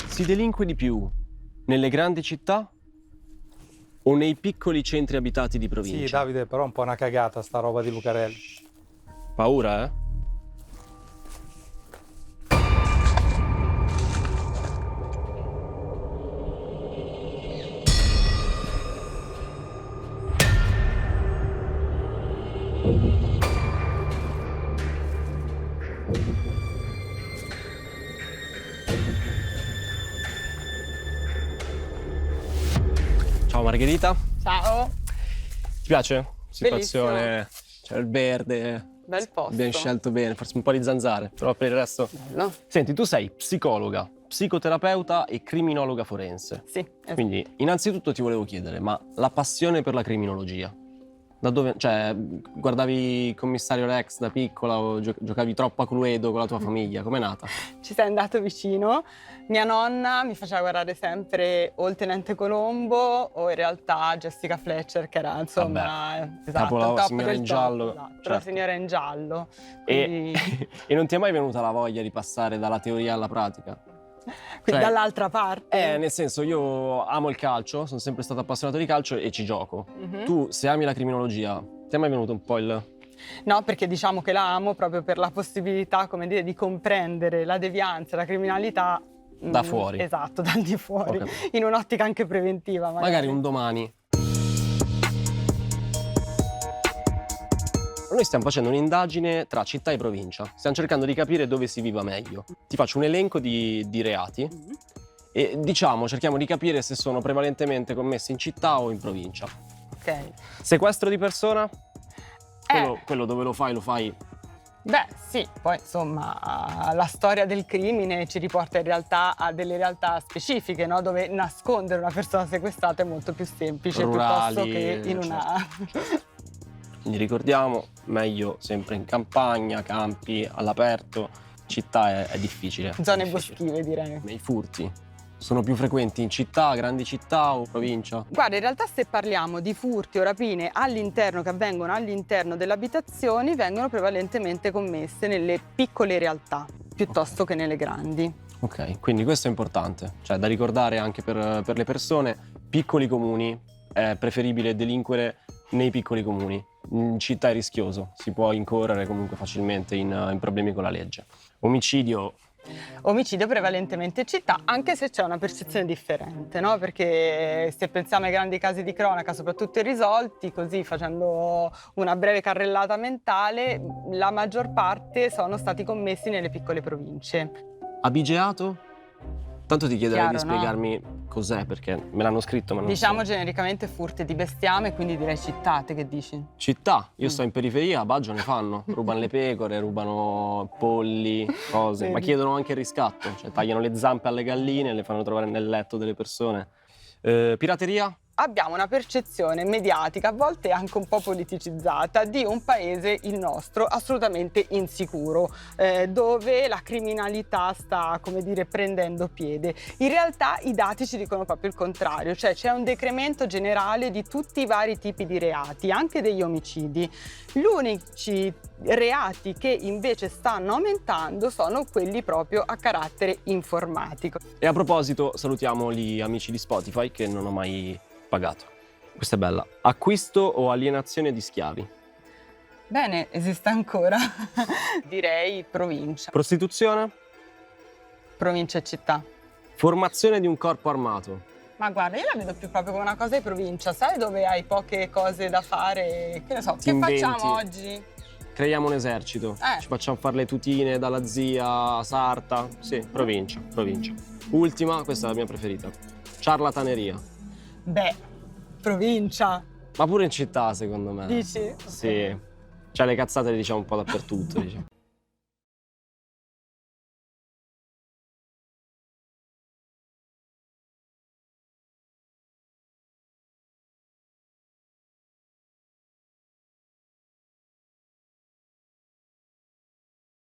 Si delinque di più nelle grandi città o nei piccoli centri abitati di provincia? Sì, Davide, però è un po' una cagata sta roba di Lucarelli. Paura, eh? Ciao Margherita, Ciao, ti piace? Situazione, c'è il verde, bel posto. abbiamo scelto bene, forse un po' di zanzare, però per il resto... Bello. Senti, tu sei psicologa, psicoterapeuta e criminologa forense. Sì, esatto. Quindi, innanzitutto ti volevo chiedere, ma la passione per la criminologia, da dove, cioè, guardavi il Commissario Rex da piccola o giocavi troppo a Cluedo con la tua famiglia? Com'è nata? Ci sei andato vicino. Mia nonna mi faceva guardare sempre o il Tenente Colombo o in realtà Jessica Fletcher, che era insomma esatto, Capo la il top signora del in top, giallo, esatto, la certo. signora in giallo. E, Quindi, e non ti è mai venuta la voglia di passare dalla teoria alla pratica? quindi cioè- dall'altra parte. Nel senso, io amo il calcio, sono sempre stato appassionato di calcio e ci gioco. Mhm. Tu, se ami la criminologia, ti è mai venuto un po' il... No, perché diciamo che la amo proprio per la possibilità, come dire, di comprendere la devianza, la criminalità Da fuori. Esatto, dal di fuori, Ho capito. in un'ottica anche preventiva Magari un domani. Noi stiamo facendo un'indagine tra città e provincia. Stiamo cercando di capire dove si viva meglio. Ti faccio un elenco di reati Mhm. e diciamo cerchiamo di capire se sono prevalentemente commessi in città o in provincia. Ok. Sequestro di persona? Quello dove lo fai. Beh, sì, poi insomma la storia del crimine ci riporta in realtà a delle realtà specifiche, no? Dove nascondere una persona sequestrata è molto più semplice Rurali, piuttosto che in una... Quindi ricordiamo, meglio sempre in campagna, campi, all'aperto. Città è difficile. zone è difficile. boschive, direi. I furti sono più frequenti in città, grandi città o provincia? Guarda, in realtà se parliamo di furti o rapine all'interno, che avvengono all'interno delle abitazioni, vengono prevalentemente commesse nelle piccole realtà, piuttosto che nelle grandi. Ok, quindi questo è importante, cioè da ricordare anche per le persone, piccoli comuni, è preferibile delinquere nei piccoli comuni. In città è rischioso, si può incorrere comunque facilmente in problemi con la legge. Omicidio, Omicidio prevalentemente città, anche se c'è una percezione differente, no? Perché se pensiamo ai grandi casi di cronaca, soprattutto irrisolti, così facendo una breve carrellata mentale, la maggior parte sono stati commessi nelle piccole province. abigeato? Tanto ti chiederei Chiaro, di no? spiegarmi cos'è, perché me l'hanno scritto ma non Diciamo so. genericamente furti di bestiame, quindi direi cittate, che dici? Città, io sto in periferia, a Baggio ne fanno, rubano le pecore, rubano polli, cose, ma Vedi. chiedono anche il riscatto, cioè tagliano le zampe alle galline e le fanno trovare nel letto delle persone. Pirateria? Abbiamo una percezione mediatica, a volte anche un po' politicizzata, di un paese, il nostro, assolutamente insicuro, dove la criminalità sta, come dire, prendendo piede. In realtà i dati ci dicono proprio il contrario, cioè c'è un decremento generale di tutti i vari tipi di reati, anche degli omicidi. Gli unici reati che invece stanno aumentando sono quelli proprio a carattere informatico. E a proposito, salutiamo gli amici di Spotify che non ho mai pagato. Questa è bella. Acquisto o alienazione di schiavi? Bene, esiste ancora? Direi provincia. Prostituzione? Provincia e città. Formazione di un corpo armato? Ma guarda, io la vedo più proprio come una cosa di provincia, sai, dove hai poche cose da fare, che ne so, Ti che inventi. facciamo oggi? Creiamo un esercito. Ci facciamo fare le tutine dalla zia Sarta. Sì, provincia. Ultima, questa è la mia preferita. Ciarlataneria. Beh, provincia, Ma pure in città, secondo me. dici? Sì. Cioè le cazzate le diciamo un po' dappertutto, diciamo.